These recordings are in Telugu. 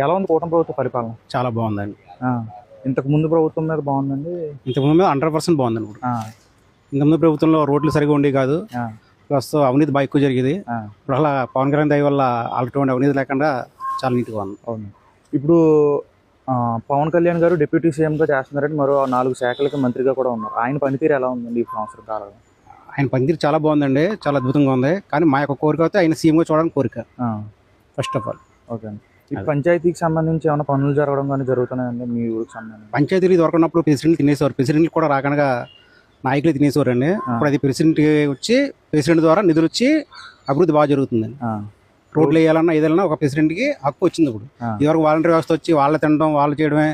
ఎలా ఉంది కూటమి ప్రభుత్వ పరిపాలన? చాలా బాగుందండి. ఆ! ఇంతకు ముందు ప్రభుత్వం మీద బాగుందండి? ఇంతకుముందు 100% బాగుందండి. ఇప్పుడు ఆ! ఇంతకుముందు ప్రభుత్వంలో రోడ్లు సరిగా ఉండేవి కాదు, ఆ! ప్లస్ అవినీతి బాగా ఎక్కువ జరిగేది. ఆ! ఇప్పుడు అలా పవన్ కళ్యాణ్ దయ వల్ల అటువంటి అవినీతి లేకుండా చాలా నీట్గా ఉంది. అవును. ఇప్పుడు పవన్ కళ్యాణ్ గారు డిప్యూటీ సీఎంగా చేస్తున్నారంటే మరో 4 శాఖలకి మంత్రిగా కూడా ఉన్నారు. ఆయన పనితీరు ఎలా ఉందండి ఈ సంవత్సర కాలంలో? ఆయన పనితీరు చాలా బాగుందండి, చాలా అద్భుతంగా ఉంది. కానీ మా యొక్క కోరిక అయితే ఆయన సీఎంగా చూడడానికి కోరిక ఆ! First of all. ఓకే అండి. ఈ పంచాయతీకి సంబంధించి ఏమైనా పనులు జరగడం కానీ జరుగుతున్నాయండి మీ ఊరికి సంబంధించి? పంచాయతీలు దొరకనప్పుడు ప్రెసిడెంట్ తినేసేవారు, ప్రెసిడెంట్ కూడా రాకుండా నాయకులు తినేసేవారు అండి. ఇప్పుడు అది ప్రెసిడెంట్ వచ్చి ప్రెసిడెంట్ ద్వారా నిధులు వచ్చి అభివృద్ధి బాగా జరుగుతుందండి. రోడ్లు వేయాలన్నా ఏదైనా ఒక ప్రెసిడెంట్కి హక్కు వచ్చింది. ఇప్పుడు ఇదివరకు వాలంటీర్ వ్యవస్థ వచ్చి వాళ్ళ తినడం వాళ్ళు చేయడమే,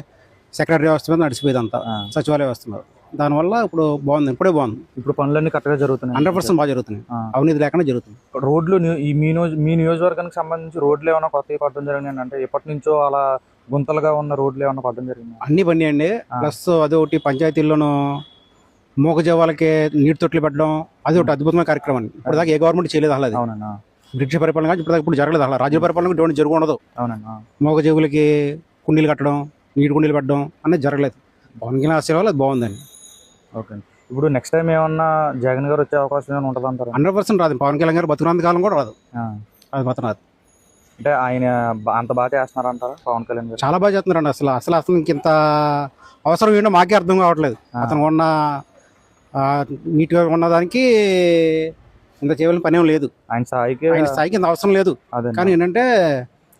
సెక్రటరీ వ్యవస్థ మీద నడిచిపోయేది అంతా, సచివాలయ వ్యవస్థ మీద. దానివల్ల ఇప్పుడు బాగుంది, ఇప్పుడే బాగుంది. ఇప్పుడు పనులన్నీ కరెక్ట్గా జరుగుతున్నాయి, 100% బాగా జరుగుతున్నాయి, అవినీతి లేకుండా జరుగుతుంది. రోడ్లు మీ నియోజకవర్గానికి సంబంధించి రోడ్లు ఏమైనా కొత్తగా పడడం జరిగింది అంటే ఎప్పటి నుంచో అలా గుంతలుగా ఉన్న రోడ్లు ఏమైనా పడడం జరిగింది? అన్ని బండి అండి. ప్లస్ అదొకటి పంచాయతీల్లోనూ మూగజీవాలకి నీటి తొట్లు పెట్టడం, అది ఒకటి అద్భుతమైన కార్యక్రమం అండి. ఇప్పుడు దాకా ఏ గవర్నమెంట్ చేయలేదు అసలు. అది అవునన్నా. బ్రిటిష్ పరిపాలన కానీ ఇప్పుడు జరగలేదు అసలు. రాజ్య పరిపాలన ఇటువంటి జరగకూడదు. అవునన్నా. మూగజీవులకి కుండీలు కట్టడం, నీటి కుండీలు పెట్టడం అనేది జరగలేదు. పవన్ కళ్యాణ్ ఆశ వల్ల అది బాగుందండి. ఓకే. ఇప్పుడు నెక్స్ట్ టైం ఏమన్నా జగన్ గారు వచ్చే అవకాశం ఏమైనా ఉంటుంది అంటారు? 100% రాదు. పవన్ కళ్యాణ్ గారు బతుకున్నంత కాలం కూడా రాదు. అది మాత్రం రాదు. అంటే ఆయన అంత బాగా చేస్తున్నారంటారా పవన్ కళ్యాణ్ గారు? చాలా బాగా చేస్తున్నారండి. అసలు ఇంత అవసరం ఏంటో మాకే అర్థం కావట్లేదు. అతను ఉన్న నీట్గా ఉన్నదానికి ఇంత చేయవలసిన పని ఏం లేదు. ఆయన స్థాయికి ఇంత అవసరం లేదు. కానీ ఏంటంటే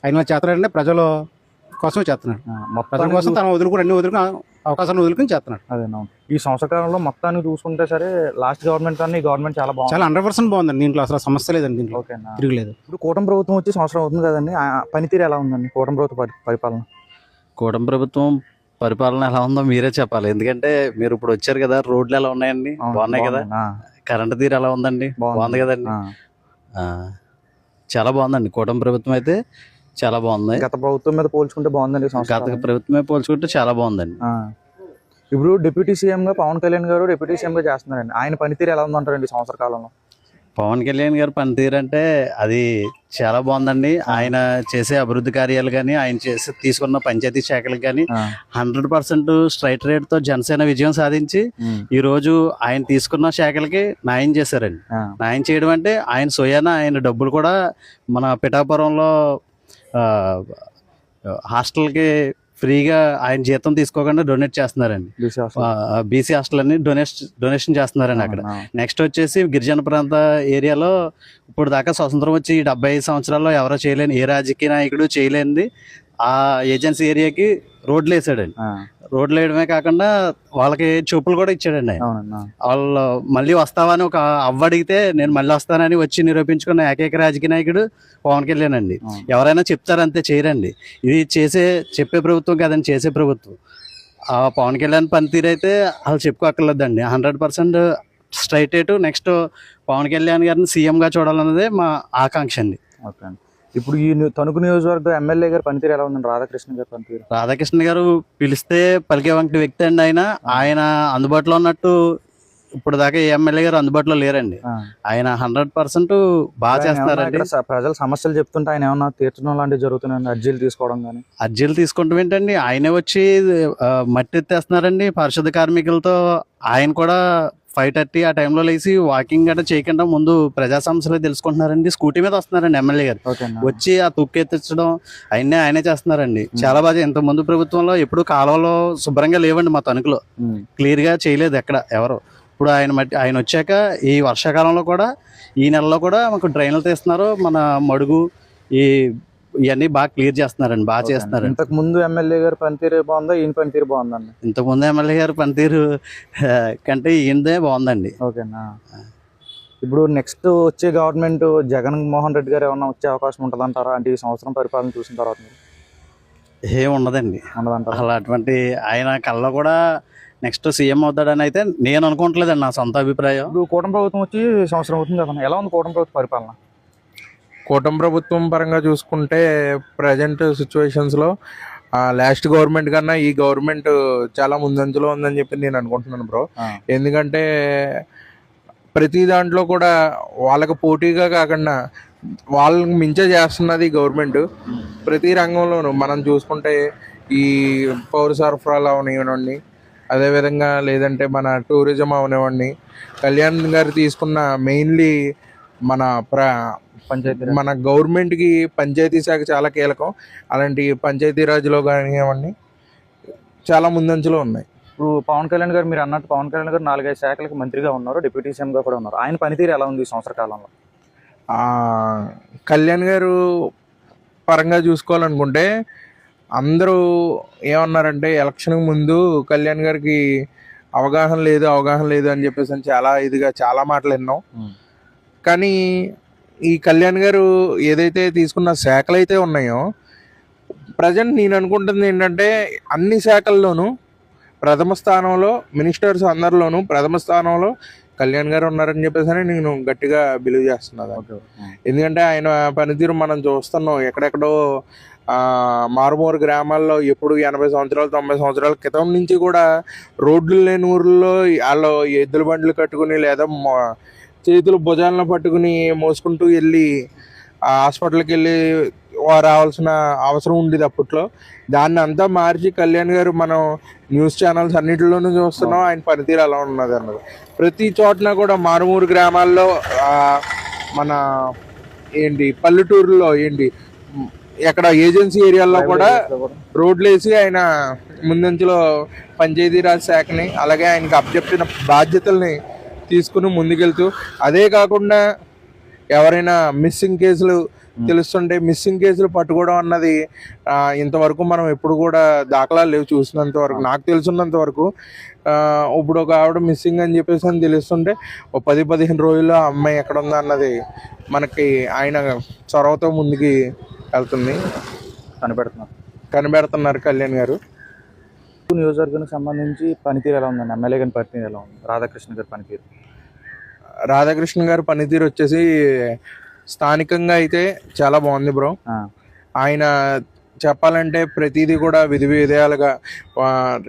ఆయన చేస్తున్నాడంటే ప్రజల కోసమే చేస్తున్నాడు. ప్రజల కోసం తన అన్ని వదులుకుని అవకాశాన్ని వదులుకుని చేస్తున్నాడు. అదేనా. ఈ సంవత్సర కాలంలో మొత్తానికి చూసుకుంటే సరే లాస్ట్ గవర్నమెంట్ కన్నా ఈ గవర్నమెంట్ చాలా బాగుంది. చాలా 100% బాగుందండి. దీంట్లో అసలు సమస్య లేదండి. దీంట్లో తిరగలేదు. ఇప్పుడు కూటమి ప్రభుత్వం వచ్చి సంవత్సరం అవుతుంది కదండి, పనితీరు ఎలా ఉందండి కూటమి ప్రభుత్వ పరిపాలన? కూటమి ప్రభుత్వం పరిపాలన ఎలా ఉందో మీరే చెప్పాలి. ఎందుకంటే మీరు ఇప్పుడు వచ్చారు కదా, రోడ్లు ఎలా ఉన్నాయండి? బాగున్నాయి కదా. కరెంటు తీరు ఎలా ఉందండి? బాగుంది కదండి. చాలా బాగుందండి. కూటమి ప్రభుత్వం అయితే చాలా బాగుంది. గత ప్రభుత్వం మీద పోల్చుకుంటే బాగుందండి. గత ప్రభుత్వమే పోల్చుకుంటే చాలా బాగుందండి. ఇప్పుడు డిప్యూటీ సీఎం గా పవన్ కళ్యాణ్ గారు డిప్యూటీ సీఎం గా చేస్తున్నారండి. ఆయన పనితీరు ఎలా ఉందంటారండి సంవత్సర కాలంలో? పవన్ కళ్యాణ్ గారు పనితీరు అంటే అది చాలా బాగుందండి. ఆయన చేసే అభివృద్ధి కార్యాలు కానీ, ఆయన తీసుకున్న పంచాయతీ శాఖలకు కానీ 100% స్ట్రైట్ రేట్ తో జనసేన విజయం సాధించి ఈ రోజు ఆయన తీసుకున్న శాఖలకి న్యాయం చేశారండి. న్యాయం చేయడం అంటే ఆయన స్వయాన ఆయన డబ్బులు కూడా మన పిఠాపురంలో హాస్టల్కి ఫ్రీగా ఆయన జీతం తీసుకోకుండా డొనేట్ చేస్తున్నారండి. బీసీ హాస్టల్ అని డొనేషన్ చేస్తున్నారండి అక్కడ. నెక్స్ట్ వచ్చేసి గిరిజన ప్రాంత ఏరియాలో ఇప్పుడు దాకా స్వతంత్రం వచ్చి 75 సంవత్సరాల్లో ఎవరో చేయలేని, ఏ రాజకీయ నాయకుడు చేయలేనిది ఆ ఏజెన్సీ ఏరియాకి రోడ్లు వేసాడండి. రోడ్లు వేయడమే కాకుండా వాళ్ళకి చూపులు కూడా ఇచ్చాడండి. వాళ్ళు మళ్ళీ వస్తావని ఒక అడిగితే నేను మళ్ళీ వస్తానని వచ్చి నిరూపించుకున్న ఏకైక రాజకీయ నాయకుడు పవన్ కళ్యాణ్ అండి. ఎవరైనా చెప్తారంతే, చేయరండి. ఇది చెప్పే ప్రభుత్వం కాదండి, చేసే ప్రభుత్వం. ఆ పవన్ కళ్యాణ్ పనితీరు అయితే వాళ్ళు చెప్పుకోక్కర్లేదండి. 100% straight rate. Next Pawan Kalyan గారిని సీఎంగా చూడాలన్నదే మా ఆకాంక్ష అండి. ఓకే అండి. ఇప్పుడు ఈ తణుకు నియోజకవర్గ ఎమ్మెల్యే గారి పనితీరు ఎలా ఉందండి? రాధాకృష్ణ గారి పనితీరు? రాధాకృష్ణ గారు పిలిస్తే పలికే వంటి వ్యక్తి అండి. ఆయన అందుబాటులో ఉన్నట్టు ఇప్పుడు దాకా ఏ ఎమ్మెల్యే గారు అందుబాటులో లేరండి. ఆయన 100% బాగా చేస్తున్నారండి. ప్రజల సమస్యలు చెప్తుంటే ఆయన ఏమన్నా తీర్చడం లాంటివి జరుగుతున్నాయండి? అర్జీలు తీసుకోవడం కానీ? అర్జీలు తీసుకుంటాం ఏంటండి, ఆయనే వచ్చి మట్టి ఎత్తేస్తున్నారండి పారిశుద్ధ కార్మికులతో. ఆయన కూడా 5:30 ఆ టైంలో లేచి వాకింగ్ గట్రా చేయకుండా ముందు ప్రజా సమస్యలు తెలుసుకుంటున్నారండి. స్కూటీ మీద వస్తున్నారండి ఎమ్మెల్యే గారు, వచ్చి ఆ తుక్కు ఎత్తించడం ఆయనే చేస్తున్నారండి. చాలా బాగా. ఇంత ముందు ప్రభుత్వంలో ఎప్పుడు కాలువలో శుభ్రంగా లేవండి మా తణుకులో, క్లియర్ గా చేయలేదు ఎక్కడ ఎవరు. ఇప్పుడు ఆయన వచ్చాక ఈ వర్షాకాలంలో కూడా, ఈ నెలలో కూడా మాకు డ్రైన్లు తీస్తున్నారు. మన మడుగు ఇవన్నీ బాగా క్లియర్ చేస్తున్నారండి, బాగా చేస్తున్నారు. ఇంతకు ముందు ఎమ్మెల్యే గారి పనితీరు బాగుందా, ఈయన పనితీరు బాగుందండి? ఇంతకు ముందు ఎమ్మెల్యే గారి పనితీరు కంటే ఈయనదే బాగుందండి. ఓకేనా. ఇప్పుడు నెక్స్ట్ వచ్చే గవర్నమెంట్ జగన్ మోహన్ రెడ్డి గారు ఏమన్నా వచ్చే అవకాశం ఉంటుంది అంటారా? అంటే ఈ సంవత్సరం పరిపాలన చూసిన తర్వాత ఏం ఉండదండి. అసలు అటువంటి ఆయన కళ్ళలో కూడా నెక్స్ట్ సీఎం అవుతాడని అయితే నేను అనుకోవట్లేదండి, నా సొంత అభిప్రాయం. ఇప్పుడు కూటమి ప్రభుత్వం వచ్చి సంవత్సరం అవుతుంది కదా, ఎలా ఉంది కూటమి ప్రభుత్వ పరిపాలన? కూటమి ప్రభుత్వం పరంగా చూసుకుంటే ప్రజెంట్ సిచ్యువేషన్స్లో లాస్ట్ గవర్నమెంట్ కన్నా ఈ గవర్నమెంట్ చాలా ముందంజలో ఉందని చెప్పి నేను అనుకుంటున్నాను బ్రో. ఎందుకంటే ప్రతి దాంట్లో కూడా వాళ్ళకి పోటీగా కాకుండా వాళ్ళకి మించే చేస్తున్నది గవర్నమెంట్. ప్రతి రంగంలోనూ మనం చూసుకుంటే ఈ పౌర సరఫరాలు అవనివ్వండి, అదేవిధంగా లేదంటే మన టూరిజం అవనివ్వండి, కళ్యాణ్ గారు తీసుకున్న మెయిన్లీ మన మన గవర్నమెంట్కి పంచాయతీ శాఖ చాలా కీలకం. అలాంటి పంచాయతీరాజ్లో కానివ్వండి చాలా ముందంజలో ఉన్నాయి. ఇప్పుడు పవన్ కళ్యాణ్ గారు, మీరు అన్నట్టు పవన్ కళ్యాణ్ గారు 4-5 శాఖలకు మంత్రిగా ఉన్నారు, డిప్యూటీ సీఎంగా కూడా ఉన్నారు. ఆయన పనితీరు ఎలా ఉంది ఈ సంవత్సర కాలంలో? కళ్యాణ్ గారు పరంగా చూసుకోవాలనుకుంటే అందరూ ఏమన్నారంటే ఎలక్షన్కి ముందు కళ్యాణ్ గారికి అవగాహన లేదు అని చెప్పేసి చాలా ఇదిగా చాలా మాటలు విన్నాం. కానీ ఈ కళ్యాణ్ గారు ఏదైతే తీసుకున్న శాఖలు అయితే ఉన్నాయో ప్రజెంట్ నేను అనుకుంటుంది ఏంటంటే అన్ని శాఖల్లోనూ ప్రథమ స్థానంలో, మినిస్టర్స్ అందరిలోనూ ప్రథమ స్థానంలో కళ్యాణ్ గారు ఉన్నారని చెప్పేసి నేను గట్టిగా బిలీవ్ చేస్తున్నాను. ఎందుకంటే ఆయన పనితీరు మనం చూస్తున్నాం. ఎక్కడెక్కడో మారుమూరు గ్రామాల్లో ఎప్పుడు 80 సంవత్సరాలు 90 సంవత్సరాల క్రితం నుంచి కూడా రోడ్లు లేని ఊర్లో వాళ్ళు ఎద్దుల బండ్లు కట్టుకుని లేదా చేతులు భుజాలను పట్టుకుని మోసుకుంటూ వెళ్ళి హాస్పిటల్కి వెళ్ళి రావాల్సిన అవసరం ఉండేది అప్పట్లో. దాన్ని అంతా మార్చి కళ్యాణ్ గారు మనం న్యూస్ ఛానల్స్ అన్నింటిలోనూ చూస్తున్నాం ఆయన పనితీరు అలా ఉన్నది అన్నది. ప్రతి చోటన కూడా మారుమూరు గ్రామాల్లో మన పల్లెటూరులో ఎక్కడ ఏజెన్సీ ఏరియాల్లో కూడా రోడ్లు వేసి ఆయన ముందంచులో పంచాయతీరాజ్ శాఖని అలాగే ఆయనకి అప్పచెప్పిన బాధ్యతల్ని తీసుకుని ముందుకెళ్తూ, అదే కాకుండా ఎవరైనా మిస్సింగ్ కేసులు తెలుస్తుంటే మిస్సింగ్ కేసులు పట్టుకోవడం అన్నది ఇంతవరకు మనం ఎప్పుడు కూడా దాఖలాలు లేవు చూసినంత వరకు, నాకు తెలుసున్నంత వరకు. ఇప్పుడు ఒక ఆవిడ మిస్సింగ్ అని చెప్పేసి అని తెలుస్తుంటే ఒక 10-15 రోజుల్లో ఆ అమ్మాయి ఎక్కడ ఉందా అన్నది మనకి ఆయన చొరవతో ముందుకి వెళ్తుంది, కనిపెడుతున్నారు కళ్యాణ్ గారు. నియోజకవర్గానికి సంబంధించి పనితీరు ఎలా ఉందండి? ఎమ్మెల్యే గారి పనితీరు ఎలా ఉంది? రాధాకృష్ణ గారి పనితీరు వచ్చేసి స్థానికంగా అయితే చాలా బాగుంది బ్రో. ఆయన చెప్పాలంటే ప్రతిదీ కూడా విధి విధాలుగా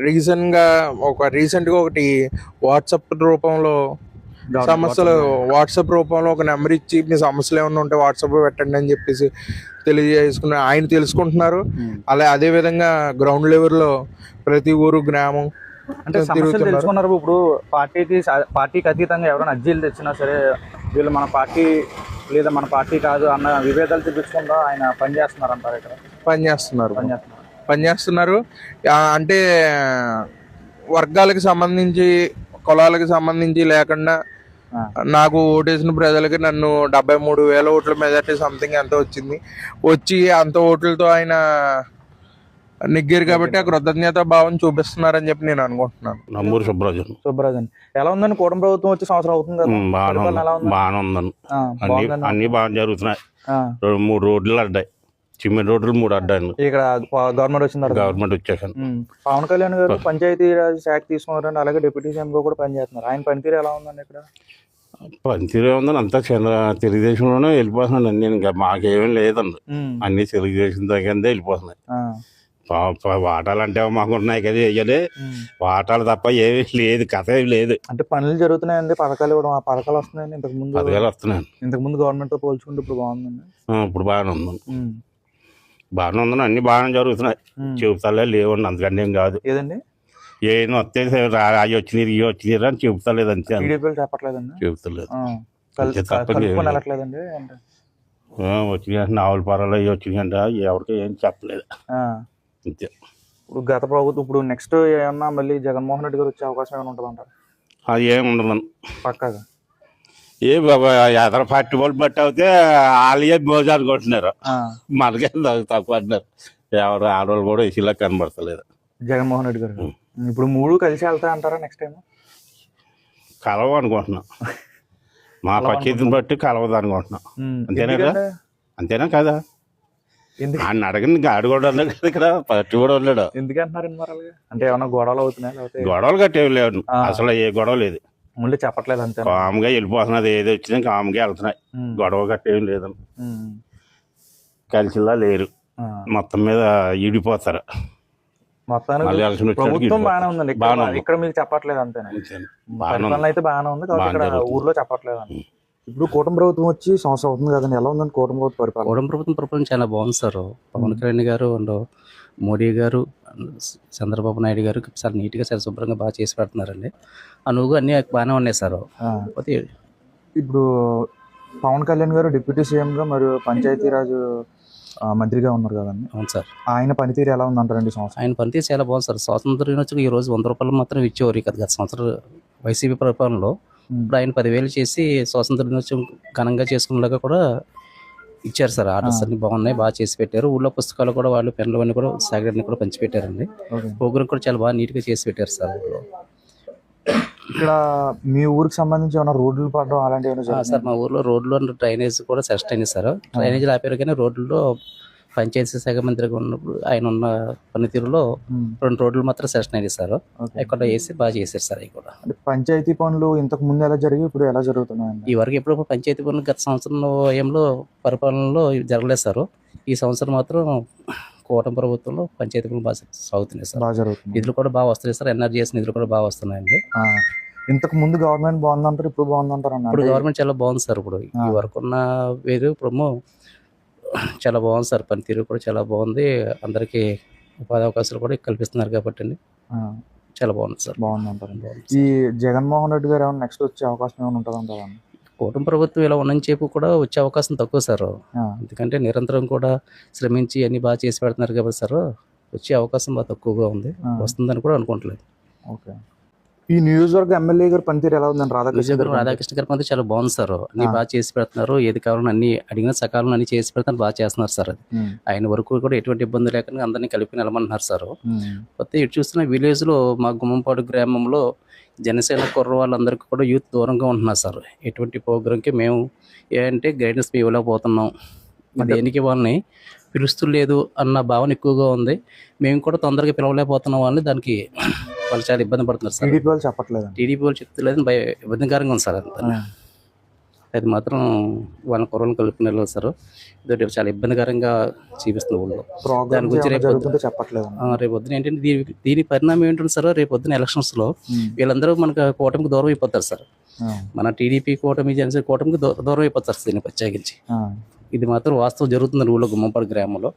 రీసెంట్గా ఒకటి వాట్సాప్ రూపంలో వాట్సాప్ రూపంలో ఒక నెంబర్ ఇచ్చి మీ సమస్యలు ఏమన్నా ఉంటే వాట్సాప్ పెట్టండి అని చెప్పేసి తెలియజేసుకున్నారు. ఆయన తెలుసుకుంటున్నారు. అదే విధంగా గ్రౌండ్ లెవెల్లో ప్రతి ఊరు గ్రామం అంటే తెలుసుకున్నారు. ఇప్పుడు పార్టీకి అతీతంగా ఎవరైనా అర్జీలు తెచ్చినా సరే వీళ్ళు మన పార్టీ లేదా మన పార్టీ కాదు అన్న విభేదాలు చూపించకుండా ఆయన పనిచేస్తున్నారు అంటారు. ఇక్కడ పనిచేస్తున్నారు అంటే వర్గాలకు సంబంధించి కులాలకు సంబంధించి లేకుండా నాకు ఓటేసిన ప్రజలకి నన్ను 73,000 ఓట్ల మెజార్టీ సంథింగ్ ఎంత వచ్చి అంత ఓట్లతో ఆయన నెగ్గారు కాబట్టి ఆ కృతజ్ఞత భావం చూపిస్తున్నారని చెప్పి నేను అనుకుంటున్నాను. నమ్మూరు సుబ్బరాజన్ ఎలా ఉందని కూటమి ప్రభుత్వం వచ్చి సంవత్సరం అవుతుంది కదా? బాగానే ఉందని అన్ని బాగా జరుగుతున్నాయి. 3 రోడ్లు అడ్డాయి, సిమెంట్ రోడ్లు 3 అడ్డాయి. ఇక్కడ గవర్నమెంట్ వచ్చాక పవన్ కళ్యాణ్ గారు పంచాయతీరాజ్ శాఖ తీసుకున్నారండి, అలాగే డిప్యూటీ సీఎం గా కూడా పనిచేస్తున్నారు. ఆయన పనితీరు ఎలా ఉందండి? ఇక్కడ పనితీరు ఉందని అంతా తెలుగుదేశంలోనే వెళ్ళిపోతున్నాను. నేను ఇంకా మాకేమీ లేదండి, అన్ని తెలుగుదేశం దగ్గర వెళ్ళిపోతున్నాయి. వాటాలు అంటే మాకు ఉన్నాయి కదా, వేయలే వాటాలు తప్ప ఏమీ లేదు, కథ ఏమి లేదు. అంటే పనులు జరుగుతున్నాయండి, పథకాలు ఇవ్వడం, ఆ పథకాలు వస్తున్నాయండి. పథకాలు వస్తున్నాయి. ఇంతకుముందు గవర్నమెంట్ తో పోల్చుకుంటే ఇప్పుడు బాగుందండి. ఇప్పుడు బాగానే ఉందని అన్ని బాగానే జరుగుతున్నాయి. చెబుతాలే లేవండి, అంతకంటే ఏం కాదు. ఏదండి ఏం వస్తే అవి వచ్చినాయి ఇవి వచ్చినాయి అని చెబుతలేదు, అంతే. చెప్పట్లేదండి, చెబుతలేదు. వచ్చినాయి నావల పరాలు అవి వచ్చినాయి అంటే ఎవరికి ఏం చెప్పలేదు, అంతే. ఇప్పుడు గత ప్రభుత్వం ఇప్పుడు నెక్స్ట్ ఏమన్నా మళ్ళీ జగన్మోహన్ రెడ్డి గారు వచ్చే అవకాశం ఏమైనా ఉంటుంది అంటారు? అది ఏమి ఉండదు పక్కాగా. ఏ బాబా ఎదర పార్టీ వాళ్ళు బట్టి అయితే వాళ్ళే భోజనాలు కొట్టినారు, మనకే తక్కువ అంటున్నారు. ఎవరు ఆడవాళ్ళు కూడా ఇసులా కనబడతలేదు. జగన్మోహన్ రెడ్డి గారు ఇప్పుడు 3 కలిసి వెళ్తా అంటారా నెక్స్ట్ టైం? కలవ అనుకుంటున్నాం, మా పరిస్థితిని బట్టి కలవదు అనుకుంటున్నాం. అంతేనా కదా? ఆయన అడగండి, గాడి కూడా ఉన్నాడు కదా, ఇక్కడ పార్టీ కూడా ఉన్నాడు. ఎందుకంటున్నారండి మరి? అంటే ఏమన్నా గొడవలు అవుతున్నాయి? గొడవలు గట్టేవి లేవు, అసలు ఏ గొడవ లేదు. ముందు చెప్పట్లేదు, అంతే. కామ్గా వెళ్ళిపోతున్నది, ఏది వచ్చినా కామ్గా వెళ్తున్నాయి, గొడవ గట్టేవి లేదని. కలిసిలా లేరు, మొత్తం మీద ఈడిపోతారు. మొత్తానికి మళ్ళీ ఎలక్షన్ వచ్చేసరికి ప్రభుత్వం ఇటు బాగానే ఉందండి బాగానే ఉంది. ఇక్కడ మీకు చెప్పట్లేదు అంతేనా? అంతేనండి. బాగానే పరిపాలన ఉంది. అయితే బాగానే ఉంది కాబట్టి ఇక్కడ బాగానే జరుగుతుంది. ఊర్లో చెప్పట్లేదు అండి. ఇప్పుడు కూటమి ప్రభుత్వం వచ్చి సంవత్సరం అవుతుంది కదండి, ఎలా ఉందండి కూటమి ప్రభుత్వ పరిపాలన? కూటమి ప్రభుత్వం ప్రపంచం చాలా బాగుంది సార్. పవన్ కళ్యాణ్ గారు అండ్ మోడీ గారు చంద్రబాబు నాయుడు గారు చాలా నీట్గా చాలా శుభ్రంగా బాగా చేసి పెడుతున్నారండి. అనువుగా అన్నీ బాగానే ఉన్నాయి సార్. ఆ, కాకపోతే ఇప్పుడు పవన్ కళ్యాణ్ గారు డిప్యూటీ సీఎం గా మరియు పంచాయతీరాజ్ మంత్రిగా ఉన్నారు కదండి, అవును సార్, ఆయన పనితీరు ఎలా ఉందంటారండి ఈ సంవత్సరం? ఆయన పనితీరు చాలా బాగుంది సార్. స్వాతంత్ర దినోత్సవం ఈ రోజు 100 రూపాయలు మాత్రం ఇచ్చేవారు కదా గత సంవత్సరం వైసీపీ పరిపాలనలో. ఇప్పుడు ఆయన 10,000 చేసి స్వాతంత్ర దినోత్సవం ఘనంగా చేసుకునేలాగా కూడా ఇచ్చారు సార్. ఆర్డర్స్ అన్ని బాగున్నాయి, బాగా చేసి పెట్టారు. ఊళ్ళో పుస్తకాలు కూడా వాళ్ళు పెన్లు అన్ని కూడా సాగర్ని కూడా పంచిపెట్టారండి. ఓకే. ప్రోగ్రామ్ కూడా చాలా బాగా నీట్గా చేసి పెట్టారు సార్ ఊళ్ళో. ఇక్కడ మీ ఊరికి సంబంధించి ఏమైనా రోడ్లు పడడం అలాంటివి ఏమైనా సార్ జరిగినాయా? మా ఊర్లో రోడ్లు డ్రైనేజ్ కూడా సెస్ట్ అయింది సార్. డ్రైనేజీలు ఆపారు కానీ రోడ్లలో పంచాయతీ శాఖ మంత్రిగా ఉన్నప్పుడు ఆయన ఉన్న పనితీరులో ఉమ్. 2 రోడ్లు మాత్రం సెషన్ అయింది సార్. ఓకే. అక్కడ వేసి బాగా చేశారు సార్. అవి కూడా అంటే పంచాయతీ పనులు ఇంతకు ముందు ఎలా జరిగి ఇప్పుడు ఎలా జరుగుతున్నాయండి? ఈ వరకు ఎప్పుడు పంచాయతీ పనులు గత సంవత్సరంలో ఏంలో పరిపాలనలో జరగలేదు సార్. ఈ సంవత్సరం మాత్రం కూటమి ప్రభుత్వంలో పంచాయతీ పనులు బాగా సాగుతున్నాయి సార్. బాగా జరుగుతుంది. నిధులు కూడా బాగా వస్తున్నాయి సార్. ఎన్ఆర్జీఎస్ నిధులు కూడా బాగా వస్తున్నాయండి. ఇంతకు ముందు గవర్నమెంట్ బాగుందంటారు, ఇప్పుడు బాగుందంటారు అన్న? ఇప్పుడు గవర్నమెంట్ చాలా బాగుంది సార్. ఇప్పుడు ఈ వరకు ఉన్న వేరు ఇప్పుడేమో చాలా బాగుంది సార్. పనితీరు కూడా చాలా బాగుంది. అందరికీ ఉపాధి అవకాశాలు కూడా కల్పిస్తున్నారు కాబట్టి అండి చాలా బాగుంది సార్. బాగుందంటారు. ఈ జగన్మోహన్ రెడ్డి గారు ఏమైనా నెక్స్ట్ వచ్చే అవకాశం ఏమైనా ఉంటుంది అంటారా? కూటమి ప్రభుత్వం ఇలా ఉన్నని చెప్పి కూడా వచ్చే అవకాశం తక్కువ సార్. ఎందుకంటే నిరంతరం కూడా శ్రమించి అన్ని బాగా చేసి పెడుతున్నారు కాబట్టి సార్ వచ్చే అవకాశం బాగా తక్కువగా ఉంది. వస్తుందని కూడా అనుకోవట్లేదు. ఓకే. ఈ నియోజకవర్గ ఎమ్మెల్యే గారు పనితీరు ఎలా ఉందండి? రాధాకృష్ణ గారి పని చాలా బాగుంది సార్. అన్ని బాగా చేసి పెడుతున్నారు. ఏది కావాలని అన్ని అడిగిన సకాలం అన్ని చేసి పెడతాను బాగా చేస్తున్నారు సార్. అది ఆయన వరకు కూడా ఎటువంటి ఇబ్బంది లేకుండా అందరినీ కలిపి నిలమంటున్నారు సార్. కొత్త ఇటు చూస్తున్న విలేజ్ లో మా గుమ్మంపాడు గ్రామంలో జనసేన కుర్ర వాళ్ళందరికీ కూడా యూత్ దూరంగా ఉంటున్నారు సార్. ఎటువంటి ప్రోగ్రామ్కి మేము ఏంటంటే గైడెన్స్ ఇవ్వలేకపోతున్నాం. దేనికి వాళ్ళని పిలుస్తలేదు అన్న భావన ఎక్కువగా ఉంది. మేము కూడా తొందరగా పిలవలేకపోతున్నాం వాళ్ళని. దానికి వాళ్ళు చాలా ఇబ్బంది పడుతున్నారు సార్. టీడీపీ వాళ్ళు చెప్పట్లేదు. టీడీపీ వాళ్ళు చెప్తలేదు ఇబ్బందికరంగా ఉంది సార్. అంతా అది మాత్రం వాళ్ళ కుర్రలను కలుపుకునే సార్. ఇది చాలా ఇబ్బందికరంగా చూపిస్తుంది ఊళ్ళో. దాని గురించి రేపు చెప్పట్లేదు. రేపు పొద్దున ఏంటంటే దీని పరిణామం ఏంటంటే సార్, రేపు పొద్దున ఎలక్షన్స్ లో వీళ్ళందరూ మనకు కూటమికి దూరం అయిపోతారు సార్. మన టీడీపీ కూటమి జనసేన కూటమికి దూరం అయిపోతారు సార్. దీన్ని ప్రత్యేకించి ఇది మాత్రం వాస్తవం జరుగుతుంది ఊళ్ళో గుమ్మంపాడు గ్రామంలో.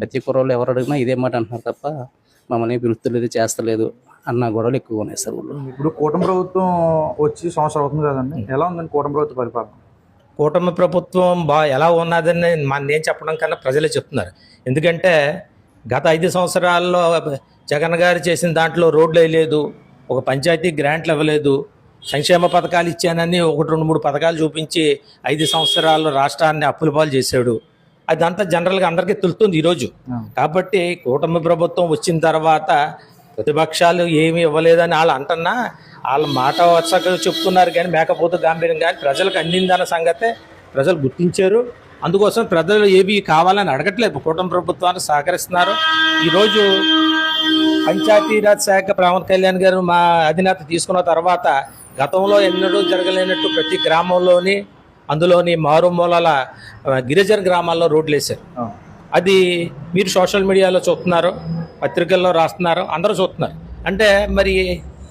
ప్రతి కుర్రోళ్ళు ఎవరు అడిగినా ఇదే మాట అంటున్నారు తప్ప మమ్మల్ని పిలుస్తలేదు చేస్తలేదు అన్న గొడవలు ఎక్కువ ఉన్నాయి సార్ ఊళ్ళో. ఇప్పుడు కూటమి ప్రభుత్వం వచ్చి సంవత్సరం అవుతుంది కదండి, ఎలా ఉందండి కూటమి ప్రభుత్వ పరిపాలన? కూటమి ప్రభుత్వం ఎలా ఉన్నదని నేను చెప్పడం కన్నా ప్రజలే చెప్తున్నారు. ఎందుకంటే గత 5 సంవత్సరాల్లో జగన్ గారు చేసిన దాంట్లో రోడ్లు వేయలేదు, ఒక పంచాయతీ గ్రాంట్లు ఇవ్వలేదు, సంక్షేమ పథకాలు ఇచ్చానని 1-2-3 పథకాలు చూపించి 5 సంవత్సరాల్లో రాష్ట్రాన్ని అప్పుల పాలు చేశాడు. అదంతా జనరల్గా అందరికీ తెలుస్తుంది ఈరోజు. కాబట్టి కూటమి ప్రభుత్వం వచ్చిన తర్వాత ప్రతిపక్షాలు ఏమీ ఇవ్వలేదని వాళ్ళు అంటున్నా వాళ్ళ మాట వరుసగా చెప్తున్నారు కానీ మేకపోతే గాంభీర్యం కానీ ప్రజలకు అందిందన్న సంగతే ప్రజలు గుర్తించారు. అందుకోసం ప్రజలు ఏవి కావాలని అడగట్లేదు, కూటమి ప్రభుత్వాన్ని సహకరిస్తున్నారు. ఈరోజు పంచాయతీరాజ్ శాఖ పవన్ కళ్యాణ్ గారు మా అధినేత తీసుకున్న తర్వాత గతంలో ఎన్నడూ జరగలేనట్టు ప్రతి గ్రామంలోని అందులోని మారుమూలల గిరిజన గ్రామాల్లో రోడ్లు వేశారు. అది మీరు సోషల్ మీడియాలో చూస్తున్నారు, పత్రికల్లో రాస్తున్నారు, అందరూ చూస్తున్నారు. అంటే మరి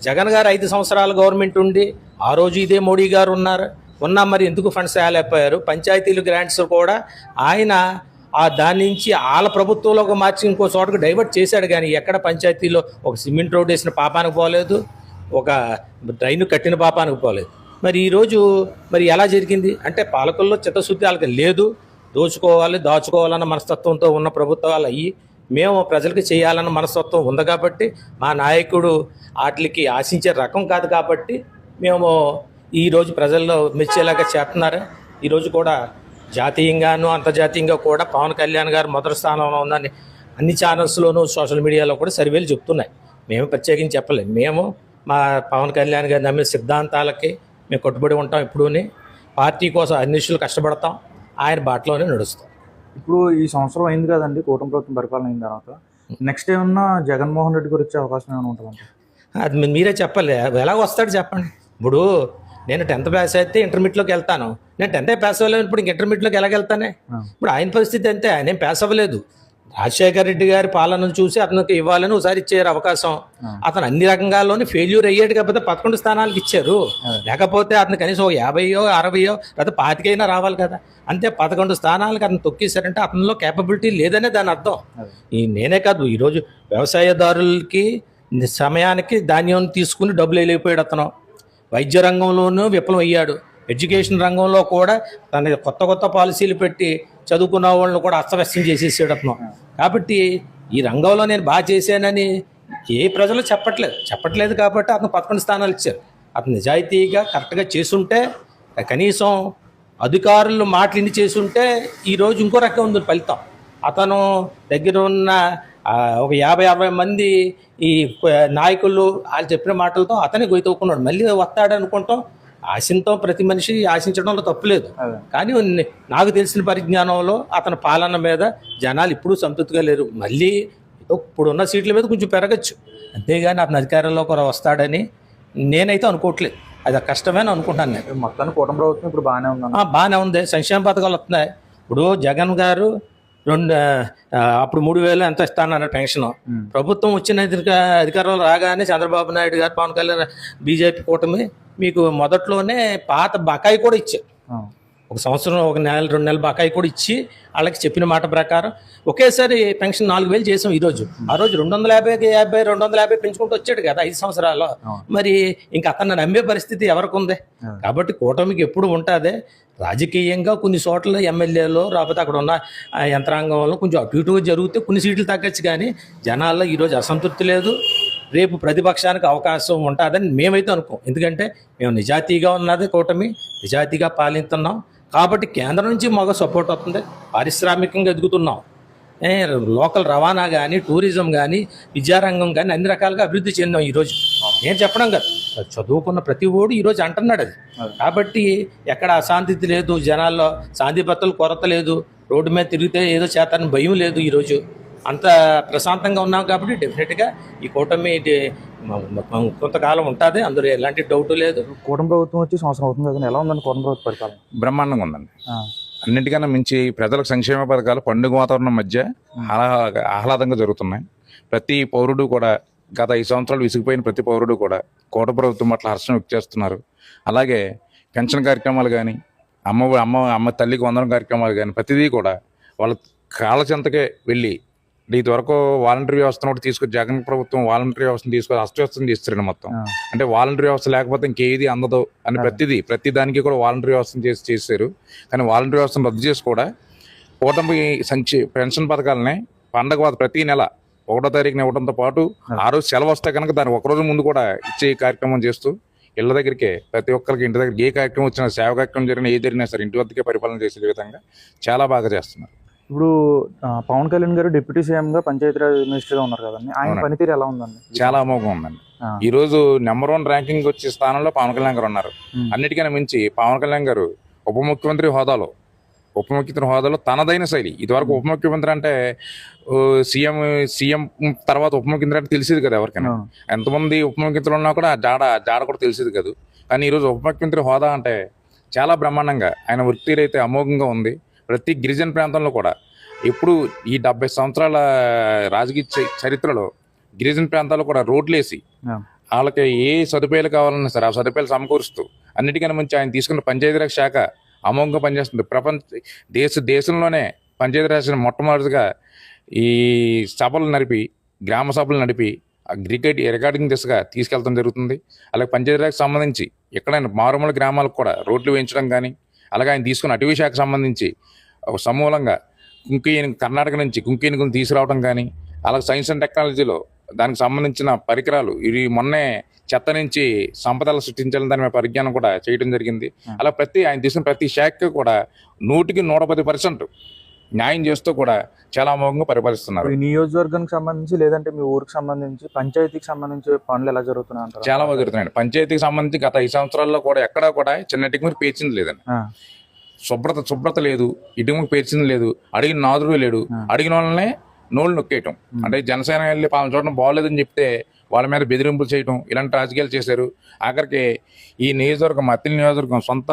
జగన్ గారు 5 సంవత్సరాల గవర్నమెంట్ ఉండి ఆ రోజు ఇదే మోడీ గారు ఉన్నా మరి ఎందుకు ఫండ్స్ వేయలేకపోయారు? పంచాయతీలు గ్రాంట్స్ కూడా ఆయన దాని నుంచి వాళ్ళ ప్రభుత్వంలోకి మార్చి ఇంకో చోటకు డైవర్ట్ చేశాడు. కానీ ఎక్కడ పంచాయతీలో ఒక సిమెంట్ రోడ్ వేసిన పాపానికి పోలేదు, ఒక డ్రైన్ కట్టిన పాపానికి పోలేదు. మరి ఈరోజు మరి ఎలా జరిగింది అంటే పాలకుల్లో చిత్తశుద్ధి వాళ్ళకి లేదు. దాచుకోవాలన్న మనస్తత్వంతో ఉన్న ప్రభుత్వాలు అయ్యి మేము ప్రజలకు చేయాలన్న మనస్తత్వం ఉంది కాబట్టి మా నాయకుడు వాటికి ఆశించే రకం కాదు కాబట్టి మేము ఈరోజు ప్రజల్లో మెచ్చేలాగా చేస్తున్నారు. ఈరోజు కూడా జాతీయంగాను అంతర్జాతీయంగా కూడా పవన్ కళ్యాణ్ గారు మొదటి స్థానంలో ఉందని అన్ని ఛానల్స్లోనూ సోషల్ మీడియాలో కూడా సర్వేలు చెప్తున్నాయి. మేము ప్రత్యేకించి చెప్పలేము. మేము మా పవన్ కళ్యాణ్ గారు నమ్మే సిద్ధాంతాలకి మేము కట్టుబడి ఉంటాం. ఎప్పుడూనే పార్టీ కోసం అన్ని విషయాలు కష్టపడతాం, ఆయన బాటలోనే నడుస్తాం. ఇప్పుడు ఈ సంవత్సరం అయింది కదండి కూటమి ప్రభుత్వం పరిపాలన అయిన తర్వాత, నెక్స్ట్ ఏమన్నా జగన్మోహన్ రెడ్డి గారు వచ్చే అవకాశం ఏమైనా ఉంటుందంటే? అది మీరే చెప్పాలి. ఎలా వస్తాడు చెప్పండి. ఇప్పుడు నేను 10th పాస్ అయితే ఇంటర్మీడియట్లోకి వెళ్తాను. నేను 10th పాస్ అవ్వలేదు, ఇప్పుడు ఇంక ఇంటర్మీడియట్లోకి ఎలాగెళ్తానే? ఇప్పుడు ఆయన పరిస్థితి అంతే. ఆయన ఏం పాస్ అవ్వలేదు. రాజశేఖర రెడ్డి గారి పాలనను చూసి అతనికి ఇవ్వాలని ఒకసారి ఇచ్చారు అవకాశం. అతను అన్ని రంగాల్లోని ఫెయిల్యూర్ అయ్యాడు కాకపోతే 11 స్థానాలకు ఇచ్చారు. లేకపోతే అతను కనీసం 50, 60 లేదా 25 రావాలి కదా. అంతే 11 స్థానాలకు అతను తొక్కేశారంటే అతనిలో కేపబిలిటీ లేదనే దాని అర్థం. నేనే కాదు, ఈరోజు వ్యవసాయదారులకి సమయానికి ధాన్యం తీసుకుని డబ్బులు వెళ్ళిపోయాడు అతను. వైద్య రంగంలోనూ విఫలం అయ్యాడు. ఎడ్యుకేషన్ రంగంలో కూడా తన కొత్త పాలసీలు పెట్టి చదువుకున్న వాళ్ళని కూడా అస్తవ్యస్తం చేసేసాడు అతను. కాబట్టి ఈ రంగంలో నేను బాగా చేశానని ఏ ప్రజలు చెప్పట్లేదు కాబట్టి అతను 11 స్థానాలు ఇచ్చారు. అతను నిజాయితీగా కరెక్ట్గా చేసుంటే, కనీసం అధికారులు మాటలు ఇన్ని చేసుంటే ఈరోజు ఇంకో రకం ఉంది ఫలితం. అతను దగ్గర ఉన్న ఒక 50-60 మంది ఈ నాయకులు వాళ్ళు చెప్పిన మాటలతో అతనే గొయ్యి మళ్ళీ వస్తాడు అనుకుంటాం. ఆశంతో ప్రతి మనిషి ఆశించడంలో తప్పులేదు. కానీ నాకు తెలిసిన పరిజ్ఞానంలో అతని పాలన మీద జనాలు ఇప్పుడు సంతృప్తిగా లేరు. మళ్ళీ ఇప్పుడున్న సీట్ల మీద కొంచెం పెరగచ్చు, అంతేగాని అతని అధికారంలో కూడా వస్తాడని నేనైతే అనుకోవట్లేదు. అది కష్టమేని అనుకుంటాను నేను. మొత్తానికి కూటమి ప్రభుత్వం ఇప్పుడు బాగానే ఉందా? బాగానే ఉంది. సంక్షేమ పథకాలు వస్తున్నాయి. ఇప్పుడు జగన్ గారు అప్పుడు 3,000 ఎంత ఇస్తానన్నారు పెన్షన్. ప్రభుత్వం వచ్చిన అధికారంలో రాగానే చంద్రబాబు నాయుడు గారు, పవన్ కళ్యాణ్, బీజేపీ కూటమి మీకు మొదట్లోనే పాత బకాయి కూడా ఇచ్చారు. 1 సంవత్సరం 1 నెల 2 నెలల బకాయి కూడా ఇచ్చి వాళ్ళకి చెప్పిన మాట ప్రకారం ఒకేసారి పెన్షన్ 4,000 చేసాం. ఆ రోజు 250, 250 పెంచుకుంటూ వచ్చాడు కదా 5 సంవత్సరాలు. మరి ఇంకా అతన్ని నమ్మే పరిస్థితి ఎవరికి ఉంది? కాబట్టి కూటమికి ఎప్పుడు ఉంటుంది. రాజకీయంగా కొన్ని చోట్ల ఎమ్మెల్యేలు రాకపోతే అక్కడ ఉన్న యంత్రాంగంలో కొంచెం అటు ఇటుగా జరిగితే కొన్ని సీట్లు తగ్గచ్చు. కానీ జనాల్లో ఈరోజు అసంతృప్తి లేదు. రేపు ప్రతిపక్షానికి అవకాశం ఉంటుందని మేమైతే అనుకోం. ఎందుకంటే మేము నిజాయితీగా ఉన్నది కూటమి, నిజాయితీగా పాలిస్తున్నాం. కాబట్టి కేంద్రం నుంచి మాకు సపోర్ట్ వస్తుంది. పారిశ్రామికంగా ఎదుగుతున్నాం. లోకల్ రవాణా కానీ, టూరిజం కానీ, విద్యారంగం కానీ అన్ని రకాలుగా అభివృద్ధి చెందాం. ఈరోజు నేను చెప్పడం కాదు, చదువుకున్న ప్రతి ఓడు ఈరోజు అంటున్నాడు అది. కాబట్టి ఎక్కడ అశాంతి లేదు, జనాల్లో శాంతి భద్రతల కొరత లేదు, రోడ్డు మీద తిరిగితే ఏదో చేతని భయం లేదు. ఈరోజు అంత ప్రశాంతంగా ఉన్నాం కాబట్టి డెఫినెట్గా ఈ కూటమి కొంతకాలం ఉంటుంది, అందులో ఎలాంటి డౌట్ లేదు. కూటమి ప్రభుత్వం వచ్చి సంవత్సరం అవుతుంది కదా, ఎలా ఉందండి కూటమి ప్రభుత్వ పరిపాలన? బ్రహ్మాండంగా ఉందండి. అన్నిటికన్నా మించి ప్రజలకు సంక్షేమ పథకాలు పండుగ వాతావరణం మధ్య ఆహ్లాదంగా జరుగుతున్నాయి. ప్రతి పౌరుడు కూడా గత 5 సంవత్సరాలు విసిగిపోయిన ప్రతి పౌరుడు కూడా కూటమి ప్రభుత్వం పట్ల హర్షం వ్యక్తం చేస్తున్నారు. అలాగే పెన్షన్ కార్యక్రమాలు కానీ, అమ్మ తల్లికి వందనం కార్యక్రమాలు కానీ ప్రతిదీ కూడా వాళ్ళ కాళ్ళ చెంతకే వెళ్ళి, ఇది వరకు వాలంటరీ వ్యవస్థను ఒకటి తీసుకొని జగన్ ప్రభుత్వం వాలంటరీ వ్యవస్థను తీసుకొని అస్తవ్యస్తం చేస్తారండి మొత్తం. అంటే వాలంటరీ వ్యవస్థ లేకపోతే ఇంకేది అందదు అని ప్రతి దానికి కూడా వాలంటరీ వ్యవస్థను చేశారు. కానీ వాలంటరీ వ్యవస్థను రద్దు చేసి కూడా కూటమి పెన్షన్ పథకాలని పండగ ప్రతి నెల 1వ తారీఖున ఇవ్వడంతో పాటు ఆ రోజు సెలవు వస్తే కనుక దాన్ని ఒకరోజు ముందు కూడా ఇచ్చే కార్యక్రమం చేస్తూ ఇళ్ల దగ్గరికే ప్రతి ఒక్కరికి ఇంటి దగ్గర ఏ కార్యక్రమం వచ్చినా, సేవ కార్యక్రమం జరిగినా, ఏ జరిగినా సరే ఇంటి వద్దకే పరిపాలన చేసే విధంగా చాలా బాగా చేస్తున్నారు. ఇప్పుడు పవన్ కళ్యాణ్ గారు డిప్యూటీ సీఎం గా పంచాయతీరాజ్ మినిస్టర్ గా ఉన్నారు కదండి, ఆయన పనితీరు ఎలా ఉందండి? చాలా అమోఘం ఉందండి. ఈ రోజు నెంబర్ 1 ర్యాంకింగ్ వచ్చే స్థానంలో పవన్ కళ్యాణ్ గారు ఉన్నారు. అన్నిటికన్నా మించి పవన్ కళ్యాణ్ గారు ఉప ముఖ్యమంత్రి హోదాలో తనదైన శైలి. ఇదివరకు ఉప ముఖ్యమంత్రి అంటే సీఎం తర్వాత ఉప ముఖ్యమంత్రి అంటే తెలిసేది కదా ఎవరికైనా. ఎంతమంది ఉప ముఖ్యమంత్రులు ఉన్నా కూడా జాడ కూడా తెలిసేది కాదు. కానీ ఈరోజు ఉప ముఖ్యమంత్రి హోదా అంటే చాలా బ్రహ్మాండంగా ఆయన వృత్తిలో అయితే అమోఘంగా ఉంది. ప్రతి గిరిజన ప్రాంతంలో కూడా ఎప్పుడు ఈ 70 సంవత్సరాల రాజకీయ చరిత్రలో గిరిజన ప్రాంతాల్లో కూడా రోడ్లు వేసి వాళ్ళకి ఏ సదుపాయాలు కావాలన్నా సరే ఆ సదుపాయాలు సమకూరుస్తూ అన్నిటికన్నా మంచి ఆయన తీసుకున్న పంచాయతీరాజ్ శాఖ అమోఘంగా పనిచేస్తుంది. దేశంలోనే పంచాయతీరాజ్ మొట్టమొదటిగా ఈ గ్రామ సభలు నడిపి రికార్డింగ్ దిశగా తీసుకెళ్తాం జరుగుతుంది. అలాగే పంచాయతీరాజ్కి సంబంధించి ఎక్కడైనా మారుమూల గ్రామాలకు కూడా రోడ్లు వేయించడం కానీ, అలాగే ఆయన తీసుకున్న అటవీ శాఖకు సంబంధించి సమూలంగా కర్ణాటక నుంచి కుంకీనుగులు తీసుకురావడం కానీ, అలాగే సైన్స్ అండ్ టెక్నాలజీలో దానికి సంబంధించిన పరికరాలు ఇవి మొన్నే చెత్త నుంచి సంపదలు సృష్టించాలని దాని పరిజ్ఞానం కూడా చేయడం జరిగింది. అలా ఆయన తీసుకున్న ప్రతి శాఖ కూడా 100% న్యాయం చేస్తూ కూడా చాలా అమోఘంగా పరిపాలిస్తున్నారు. ఈ నియోజకవర్గానికి సంబంధించి లేదంటే మీ ఊరికి సంబంధించి పంచాయతీకి సంబంధించి పనులు ఎలా జరుగుతున్నాయి అంటారు? చాలా బాగా జరుగుతున్నాయండి. పంచాయతీకి సంబంధించి గత 5 సంవత్సరాల్లో కూడా ఎక్కడా కూడా చిన్నటికి మీరు పేర్చింది లేదండి. శుభ్రత లేదు, ఇటుముకు పేర్చింది లేదు, అడిగిన నాదుడు లేడు, అడిగిన వాళ్ళనే నోళ్ళు నొక్కేయటం. అంటే జనసేన వెళ్ళి పాలన చూడడం బాగోలేదని చెప్తే వాళ్ళ మీద బెదిరింపులు చేయటం, ఇలాంటి రాజకీయాలు చేశారు. ఆఖరికి ఈ నియోజకవర్గం అత్తిలి నియోజకవర్గం సొంత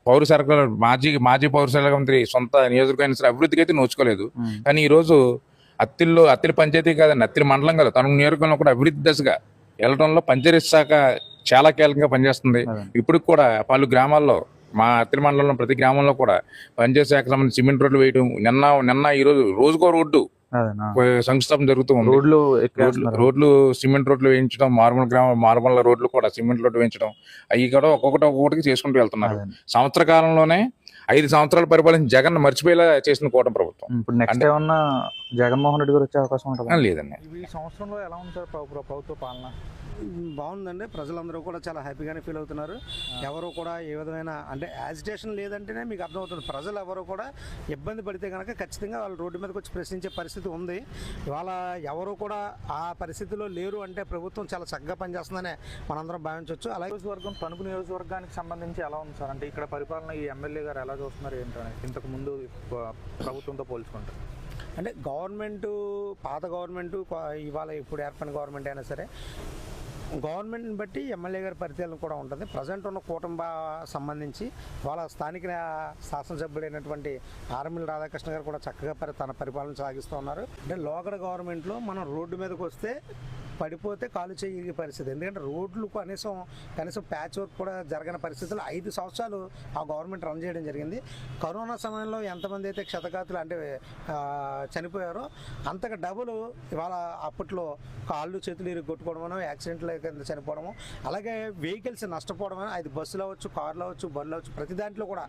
పౌర సరఫరా మాజీ పౌర సరఫరా మంత్రి సొంత నియోజకవర్గం సరే అభివృద్ధికి అయితే నోచుకోలేదు. కానీ ఈరోజు అత్తిలి పంచాయతీ కాదండి, అత్తిలి మండలం కాదు, తన నియోజకవర్గంలో కూడా అభివృద్ధి దశగా వెళ్ళడంలో పంచాయతీ శాఖ చాలా కీలకంగా పనిచేస్తుంది. ఇప్పటికి కూడా పలు గ్రామాల్లో, మా అత్తిలి మండలంలో ప్రతి గ్రామంలో కూడా పంచాయతీ శాఖకు సంబంధించి సిమెంట్ రోడ్లు వేయడం, నిన్న ఈ రోజుకో రోడ్డు శంకుస్థాపన జరుగుతూ ఉంది. రోడ్లు సిమెంట్ రోడ్లు వేయించడం, మారుమూల రోడ్లు కూడా సిమెంట్ రోడ్లు వేయించడం, అవి కూడా ఒక్కొక్కటికి చేసుకుంటూ వెళ్తున్నారు. సంవత్సర కాలంలోనే 5 సంవత్సరాలు పరిపాలించిన జగన్ మర్చిపోయేలా చేసిన కూటమి ప్రభుత్వం. ఇప్పుడు నెక్స్ట్ ఏమన్నా జగన్మోహన్ రెడ్డి గారు వచ్చే అవకాశం ఉంటుంది? లేదండి. ఈ సంవత్సరంలో ఎలా ఉంది సార్ ప్రభుత్వ పాలన? బాగుందండి. ప్రజలందరూ కూడా చాలా హ్యాపీగానే ఫీల్ అవుతున్నారు. ఎవరు కూడా ఏ విధమైన అంటే యాజిటేషన్ లేదంటేనే మీకు అర్థమవుతుంది. ప్రజలు ఎవరు కూడా ఇబ్బంది పడితే కనుక ఖచ్చితంగా వాళ్ళు రోడ్డు మీదకి వచ్చి ప్రశ్నించే పరిస్థితి ఉంది. ఇవాళ ఎవరు కూడా ఆ పరిస్థితిలో లేరు అంటే ప్రభుత్వం చాలా చక్కగా పనిచేస్తుందనే మనందరం భావించవచ్చు. అలాగే నియోజకవర్గం, తణుకు నియోజకవర్గానికి సంబంధించి ఎలా ఉంది సార్? అంటే ఇక్కడ పరిపాలన ఈ ఎమ్మెల్యే గారు ఎలా చూస్తున్నారు ఏంటో ఇంతకు ముందు ప్రభుత్వంతో పోల్చుకుంటారు? అంటే గవర్నమెంటు, పాత గవర్నమెంటు, ఇవాళ ఇప్పుడు ఏర్పడిన గవర్నమెంట్ అయినా సరే గవర్నమెంట్ని బట్టి ఎమ్మెల్యే గారి పరిచయం కూడా ఉంటుంది. ప్రజెంట్ ఉన్న కూటమి సంబంధించి వాళ్ళ స్థానిక శాసనసభ్యుడైనటువంటి ఆర్ఎంఎల్ రాధాకృష్ణ గారు కూడా చక్కగా తన పరిపాలన సాగిస్తూ ఉన్నారు. అంటే లోకల్ గవర్నమెంట్లో మనం రోడ్డు మీదకి వస్తే పడిపోతే కాలు చేయగలిగే పరిస్థితి. ఎందుకంటే రోడ్లు కనీసం ప్యాచ్ వర్క్ కూడా జరగని పరిస్థితులు 5 సంవత్సరాలు ఆ గవర్నమెంట్ రన్ చేయడం జరిగింది. కరోనా సమయంలో ఎంతమంది అయితే క్షతగాతులు అంటే చనిపోయారో అంతగా డబుల్ ఇవాళ అప్పట్లో కాళ్ళు చేతులు ఇరుగొట్టుకోవడమో, యాక్సిడెంట్ల కింద చనిపోవడము, అలాగే వెహికల్స్ నష్టపోవడం, అది బస్సులు అవ్వచ్చు, కార్లు అవ్వచ్చు, బళ్ళు అవ్వచ్చు, ప్రతి దాంట్లో కూడా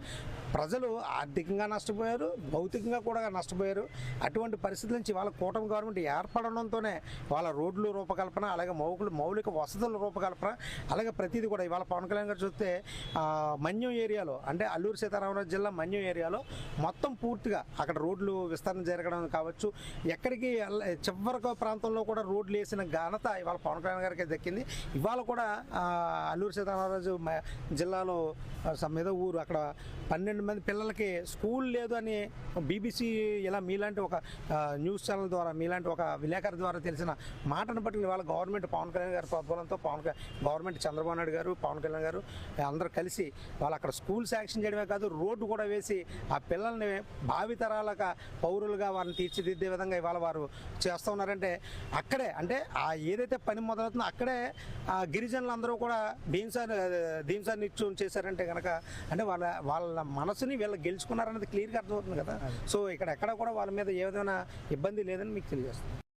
ప్రజలు ఆర్థికంగా నష్టపోయారు, భౌతికంగా కూడా నష్టపోయారు. అటువంటి పరిస్థితుల నుంచి వాళ్ళ కూటమి గవర్నమెంట్ ఏర్పడడంతోనే వాళ్ళ రోడ్లు రూపకల్పన, అలాగే మౌలిక వసతుల రూపకల్పన, అలాగే ప్రతిదీ కూడా ఇవాళ పవన్ కళ్యాణ్ గారు చూస్తే మన్యం ఏరియాలో అంటే అల్లూరు సీతారామరాజు జిల్లా మన్యం ఏరియాలో మొత్తం పూర్తిగా అక్కడ రోడ్లు విస్తరణ జరగడం కావచ్చు, ఎక్కడికి చివరి ప్రాంతంలో కూడా రోడ్లు వేసిన ఘనత ఇవాళ పవన్ కళ్యాణ్ గారికి దక్కింది. ఇవాళ కూడా అల్లూరు సీతారామరాజు జిల్లాలో మీద ఊరు అక్కడ 12 మంది పిల్లలకి స్కూల్ లేదు అని BBC ఇలా మీలాంటి ఒక న్యూస్ ఛానల్ ద్వారా, మీలాంటి ఒక విలేకరు ద్వారా తెలిసిన మాటను బట్టి ఇవాళ గవర్నమెంట్ పవన్ కళ్యాణ్ గారి ప్రోద్బలంతో గవర్నమెంట్ చంద్రబాబు నాయుడు గారు, పవన్ కళ్యాణ్ గారు అందరూ కలిసి వాళ్ళు అక్కడ స్కూల్ శాంక్షన్ చేయడమే కాదు, రోడ్డు కూడా వేసి ఆ పిల్లల్ని భావితరాలకు పౌరులుగా వారిని తీర్చిదిద్దే విధంగా ఇవాళ వారు చేస్తూ ఉన్నారంటే అక్కడే అంటే ఏదైతే పని మొదలవుతుందో అక్కడే గిరిజనులందరూ కూడా భీమసాన్ని నిత్యం చేశారంటే కనుక అంటే వాళ్ళ మనసుని వీళ్ళు గెలుచుకున్నారనేది క్లియర్గా అర్థమవుతుంది కదా. సో ఇక్కడ ఎక్కడ కూడా వాళ్ళ మీద ఏ విధమైన ఇబ్బంది లేదని మీకు తెలియజేస్తుంది.